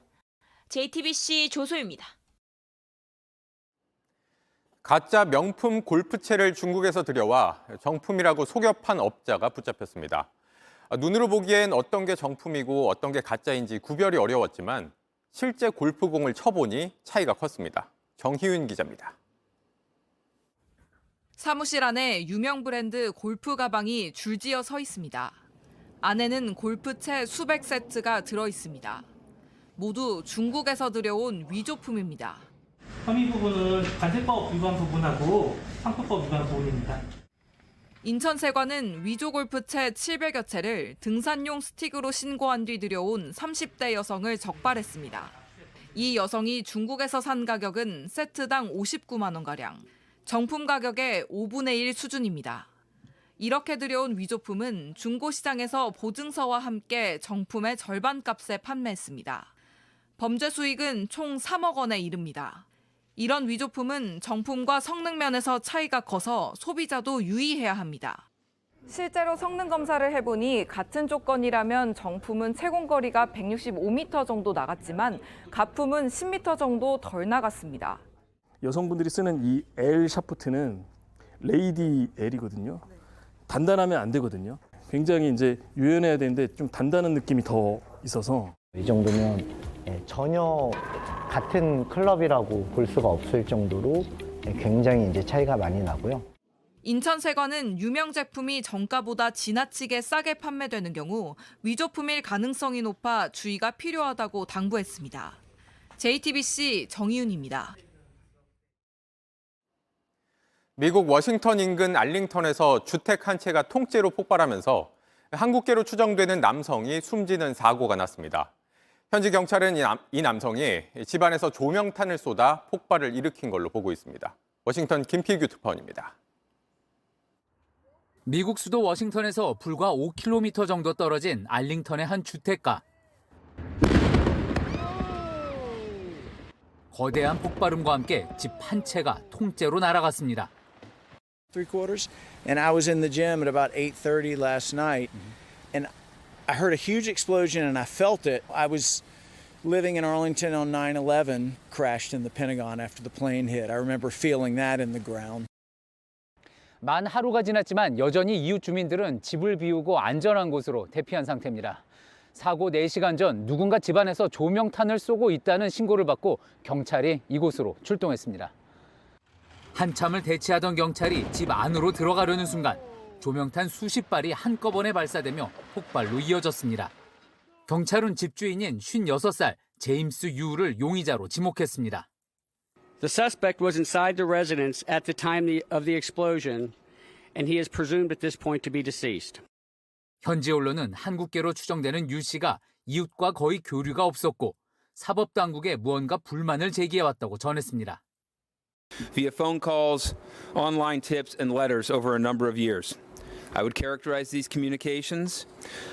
JTBC 조소입니다.
가짜 명품 골프채를 중국에서 들여와 정품이라고 속여 판 업자가 붙잡혔습니다. 눈으로 보기엔 어떤 게 정품이고 어떤 게 가짜인지 구별이 어려웠지만 실제 골프공을 쳐보니 차이가 컸습니다. 정희윤 기자입니다.
사무실 안에 유명 브랜드 골프 가방이 줄지어 서 있습니다. 안에는 골프채 수백 세트가 들어 있습니다. 모두 중국에서 들여온 위조품입니다.
혐의 부분은 관세법 위반 부분하고 상표법 위반 부분입니다.
인천세관은 위조 골프채 700여 채를 등산용 스틱으로 신고한 뒤 들여온 30대 여성을 적발했습니다. 이 여성이 중국에서 산 가격은 세트당 59만 원가량, 정품 가격의 5분의 1 수준입니다. 이렇게 들여온 위조품은 중고시장에서 보증서와 함께 정품의 절반 값에 판매했습니다. 범죄 수익은 총 3억 원에 이릅니다. 이런 위조품은 정품과 성능 면에서 차이가 커서 소비자도 유의해야 합니다. 실제로 성능 검사를 해보니 같은 조건이라면 정품은 채공거리가 165m 정도 나갔지만 가품은 10m 정도 덜 나갔습니다.
여성분들이 쓰는 이 L 샤프트는 레이디 L이거든요. 단단하면 안 되거든요. 굉장히 이제 유연해야 되는데 좀 단단한 느낌이 더 있어서
이 정도면 전혀 같은 클럽이라고 볼 수가 없을 정도로 굉장히 이제 차이가 많이 나고요.
인천세관은 유명 제품이 정가보다 지나치게 싸게 판매되는 경우 위조품일 가능성이 높아 주의가 필요하다고 당부했습니다. JTBC 정희윤입니다.
미국 워싱턴 인근 알링턴에서 주택 한 채가 통째로 폭발하면서 한국계로 추정되는 남성이 숨지는 사고가 났습니다. 현지 경찰은 이 남성이 집안에서 조명탄을 쏟아 폭발을 일으킨 걸로 보고 있습니다. 워싱턴 김필규 특파원입니다.
미국 수도 워싱턴에서 불과 5km 정도 떨어진 알링턴의 한 주택가. 거대한 폭발음과 함께 집 한 채가 통째로 날아갔습니다.
3/4, and I was in the gym at about 8:30 last night, and I heard a huge explosion and I felt it. I was living in Arlington on 9/11, crashed in the Pentagon after the plane hit. I remember feeling that in the ground.
만 하루가 지났지만 여전히 이웃 주민들은 집을 비우고 안전한 곳으로 대피한 상태입니다. 사고 4시간 전 누군가 집안에서 조명탄을 쏘고 있다는 신고를 받고 경찰이 이곳으로 출동했습니다. 한참을 대치하던 경찰이 집 안으로 들어가려는 순간 조명탄 수십 발이 한꺼번에 발사되며 폭발로 이어졌습니다. 경찰은 집주인인 56살 제임스 유를 용의자로 지목했습니다.
The suspect was inside the residence at the time of the explosion, and he is presumed at this point to be deceased.
현지 언론은 한국계로 추정되는 유 씨가 이웃과 거의 교류가 없었고 사법당국에 무언가 불만을 제기해왔다고 전했습니다.
Via phone calls, online tips, and letters over a number of years. I would characterize these communications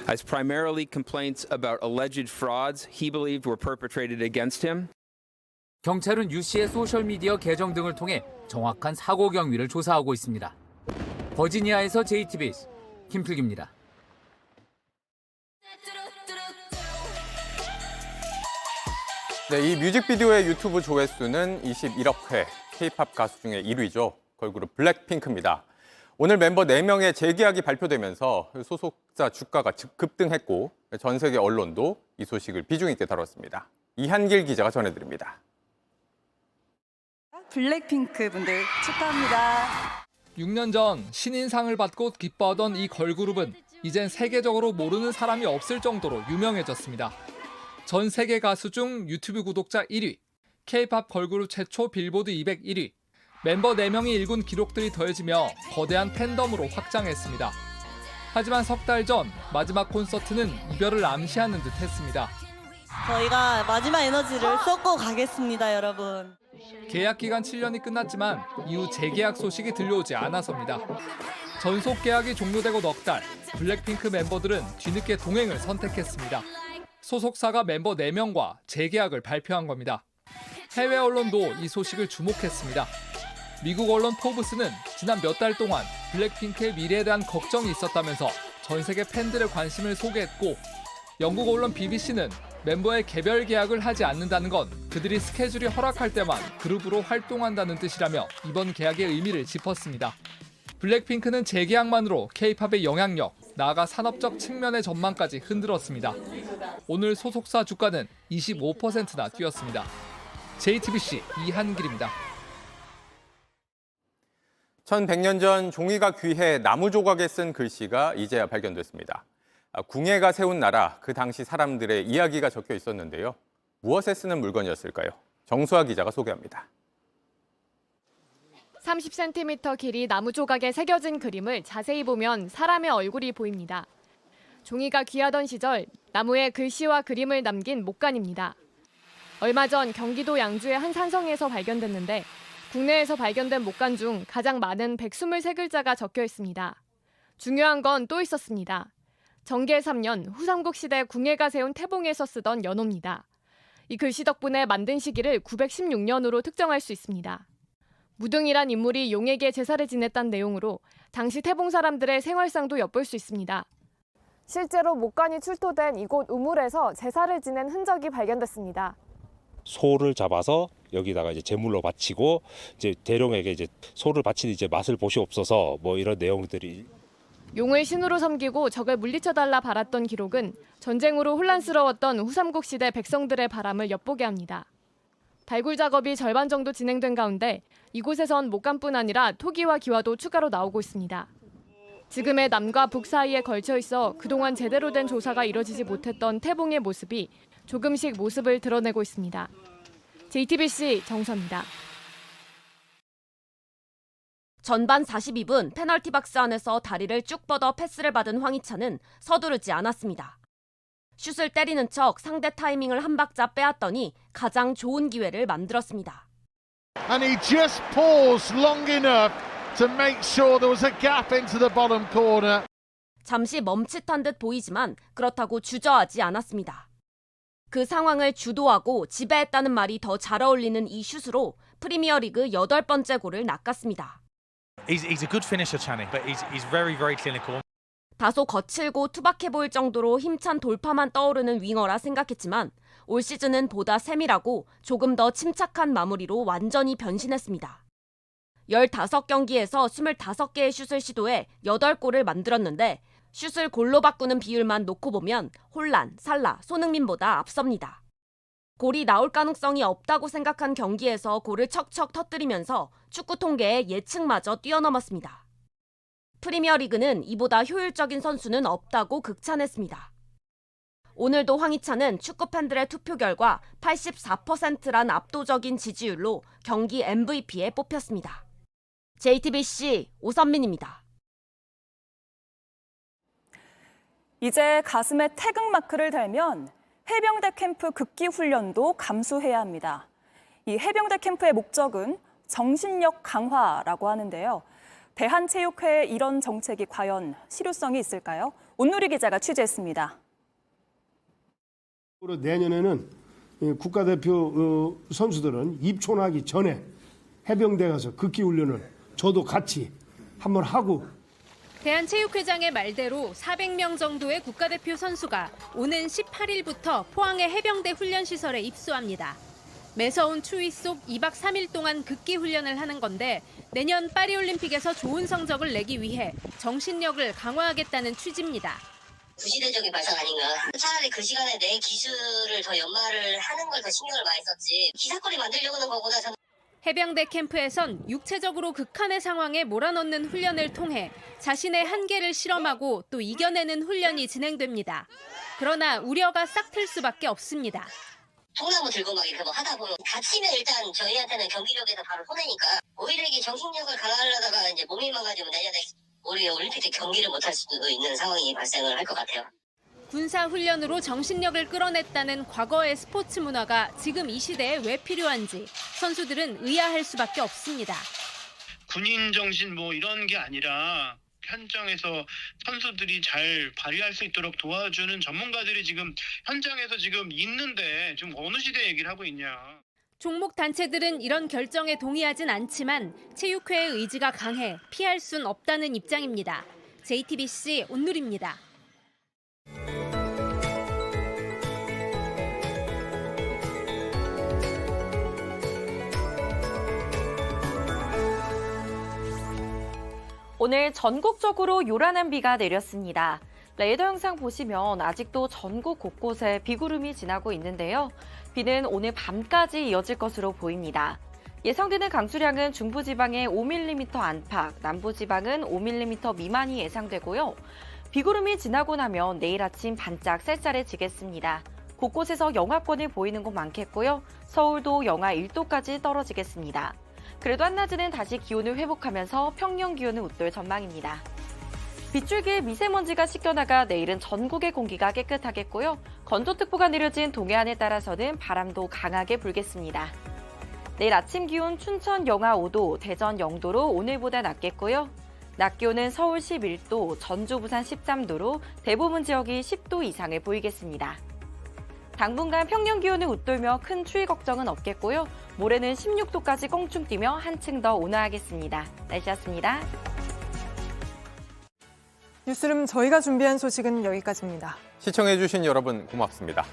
as primarily complaints about alleged frauds he believed were perpetrated against him.
경찰은 유 씨의 소셜미디어 계정 등을 통해 정확한 사고 경위를 조사하고 있습니다. 버지니아에서 JTBC 김필기입니다.
네, 이 뮤직비디오의 유튜브 조회수는 21억 회, K-팝 가수 중에 1위죠. 걸그룹 블랙핑크입니다. 오늘 멤버 4명의 재계약이 발표되면서 소속사 주가가 급등했고 전 세계 언론도 이 소식을 비중 있게 다뤘습니다. 이한길 기자가 전해드립니다.
블랙핑크 분들 축하합니다.
6년 전 신인상을 받고 기뻐하던 이 걸그룹은 이젠 세계적으로 모르는 사람이 없을 정도로 유명해졌습니다. 전 세계 가수 중 유튜브 구독자 1위, K-팝 걸그룹 최초 빌보드 200 1위, 멤버 4명이 일군 기록들이 더해지며 거대한 팬덤으로 확장했습니다. 하지만 석 달 전 마지막 콘서트는 이별을 암시하는 듯 했습니다.
저희가 마지막 에너지를 쏟고 가겠습니다, 여러분.
계약 기간 7년이 끝났지만 이후 재계약 소식이 들려오지 않아서입니다. 전속 계약이 종료되고 넉 달, 블랙핑크 멤버들은 뒤늦게 동행을 선택했습니다. 소속사가 멤버 4명과 재계약을 발표한 겁니다. 해외 언론도 이 소식을 주목했습니다. 미국 언론 포브스는 지난 몇 달 동안 블랙핑크의 미래에 대한 걱정이 있었다면서 전 세계 팬들의 관심을 소개했고, 영국 언론 BBC는 멤버의 개별 계약을 하지 않는다는 건 그들이 스케줄이 허락할 때만 그룹으로 활동한다는 뜻이라며 이번 계약의 의미를 짚었습니다. 블랙핑크는 재계약만으로 K-팝의 영향력, 나아가 산업적 측면의 전망까지 흔들었습니다. 오늘 소속사 주가는 25%나 뛰었습니다. JTBC 이한길입니다.
1100년 전 종이가 귀해 나무 조각에 쓴 글씨가 이제야 발견됐습니다. 궁예가 세운 나라, 그 당시 사람들의 이야기가 적혀 있었는데요. 무엇에 쓰는 물건이었을까요? 정수아 기자가 소개합니다.
30cm 길이 나무 조각에 새겨진 그림을 자세히 보면 사람의 얼굴이 보입니다. 종이가 귀하던 시절 나무에 글씨와 그림을 남긴 목간입니다. 얼마 전 경기도 양주의 한 산성에서 발견됐는데 국내에서 발견된 목간 중 가장 많은 123글자가 적혀 있습니다. 중요한 건 또 있었습니다. 정계 3년 후삼국 시대 궁예가 세운 태봉에서 쓰던 연호입니다. 이 글씨 덕분에 만든 시기를 916년으로 특정할 수 있습니다. 무등이란 인물이 용에게 제사를 지냈다는 내용으로 당시 태봉 사람들의 생활상도 엿볼 수 있습니다.
실제로 목간이 출토된 이곳 우물에서 제사를 지낸 흔적이 발견됐습니다.
소를 잡아서 여기다가 이제 제물로 바치고 이제 대령에게 이제 소를 바치는 이제 맛을 보시옵소서 뭐 이런 내용들이.
용을 신으로 섬기고 적을 물리쳐달라 바랐던 기록은 전쟁으로 혼란스러웠던 후삼국 시대 백성들의 바람을 엿보게 합니다. 발굴 작업이 절반 정도 진행된 가운데 이곳에선 목감뿐 아니라 토기와 기와도 추가로 나오고 있습니다. 지금의 남과 북 사이에 걸쳐 있어 그동안 제대로 된 조사가 이뤄지지 못했던 태봉의 모습이 조금씩 모습을 드러내고 있습니다. JTBC 정선입니다.
전반 42분 페널티 박스 안에서 다리를 쭉 뻗어 패스를 받은 황희찬은 서두르지 않았습니다. 슛을 때리는 척 상대 타이밍을 한 박자 빼앗더니 가장 좋은 기회를 만들었습니다.
And he just paused long enough to make sure there was a gap into the bottom corner.
잠시 멈칫한 듯 보이지만 그렇다고 주저하지 않았습니다. 그 상황을 주도하고 지배했다는 말이 더 잘 어울리는 이 슛으로 프리미어리그 8번째 골을 낚았습니다.
He's a good finisher, Channing, but he's very clinical.
다소 거칠고 투박해 보일 정도로 힘찬 돌파만 떠오르는 윙어라 생각했지만 올 시즌은 보다 세밀하고 조금 더 침착한 마무리로 완전히 변신했습니다. 15경기에서 25개의 슛을 시도해 8골을 만들었는데 슛을 골로 바꾸는 비율만 놓고 보면 홀란, 살라, 손흥민보다 앞섭니다. 골이 나올 가능성이 없다고 생각한 경기에서 골을 척척 터뜨리면서 축구 통계의 예측마저 뛰어넘었습니다. 프리미어리그는 이보다 효율적인 선수는 없다고 극찬했습니다. 오늘도 황희찬은 축구 팬들의 투표 결과 84%란 압도적인 지지율로 경기 MVP에 뽑혔습니다. JTBC 오선민입니다.
이제 가슴에 태극마크를 달면 해병대 캠프 극기 훈련도 감수해야 합니다. 이 해병대 캠프의 목적은 정신력 강화라고 하는데요. 대한체육회의 이런 정책이 과연 실효성이 있을까요? 온누리 기자가 취재했습니다.
내년에는 국가대표 선수들은 입촌하기 전에 해병대 가서 극기훈련을 저도 같이 한번 하고.
대한체육회장의 말대로 400명 정도의 국가대표 선수가 오는 18일부터 포항의 해병대 훈련시설에 입소합니다. 매서운 추위 속 2박 3일 동안 극기 훈련을 하는 건데 내년 파리올림픽에서 좋은 성적을 내기 위해 정신력을 강화하겠다는 취지입니다.
구시대적인 발상 아닌가. 차라리 그 시간에 내 기술을 더 연마를 하는 걸 더 신경을 많이 썼지. 기사거리 만들려고 하는 거보다 저는.
해병대 캠프에선 육체적으로 극한의 상황에 몰아넣는 훈련을 통해 자신의 한계를 실험하고 또 이겨내는 훈련이 진행됩니다. 그러나 우려가 싹틀 수밖에 없습니다.
통나무 들고 막 이렇게 뭐 하다 보면 다치면 일단 저희한테는 경기력에서 바로 손해니까 오히려 이게 정신력을 강화하려다가 이제 몸이 망가지면 내년에 우리 올림픽 때 경기를 못할 수도 있는 상황이 발생을 할 것 같아요.
군사 훈련으로 정신력을 끌어냈다는 과거의 스포츠 문화가 지금 이 시대에 왜 필요한지 선수들은 의아할 수밖에 없습니다.
군인 정신 뭐 이런 게 아니라 현장에서 선수들이 잘 발휘할 수 있도록 도와주는 전문가들이 지금 현장에서 지금 있는데 지금 어느 시대 얘기를 하고 있냐.
종목 단체들은 이런 결정에 동의하진 않지만 체육회의 의지가 강해 피할 순 없다는 입장입니다. JTBC 온누리입니다.
오늘 전국적으로 요란한 비가 내렸습니다. 레이더 영상 보시면 아직도 전국 곳곳에 비구름이 지나고 있는데요. 비는 오늘 밤까지 이어질 것으로 보입니다. 예상되는 강수량은 중부지방에 5mm 안팎, 남부지방은 5mm 미만이 예상되고요. 비구름이 지나고 나면 내일 아침 반짝 쌀쌀해지겠습니다. 곳곳에서 영하권을 보이는 곳 많겠고요. 서울도 영하 1도까지 떨어지겠습니다. 그래도 한낮에는 다시 기온을 회복하면서 평년 기온을 웃돌 전망입니다. 빗줄기에 미세먼지가 씻겨나가 내일은 전국의 공기가 깨끗하겠고요. 건조특보가 내려진 동해안에 따라서는 바람도 강하게 불겠습니다. 내일 아침 기온 춘천 영하 5도, 대전 0도로 오늘보다 낮겠고요. 낮 기온은 서울 11도, 전주, 부산 13도로 대부분 지역이 10도 이상을 보이겠습니다. 당분간 평년 기온을 웃돌며 큰 추위 걱정은 없겠고요. 모레는 16도까지 껑충 뛰며 한층 더 온화하겠습니다. 날씨였습니다.
뉴스룸 저희가 준비한 소식은 여기까지입니다.
시청해주신 여러분 고맙습니다.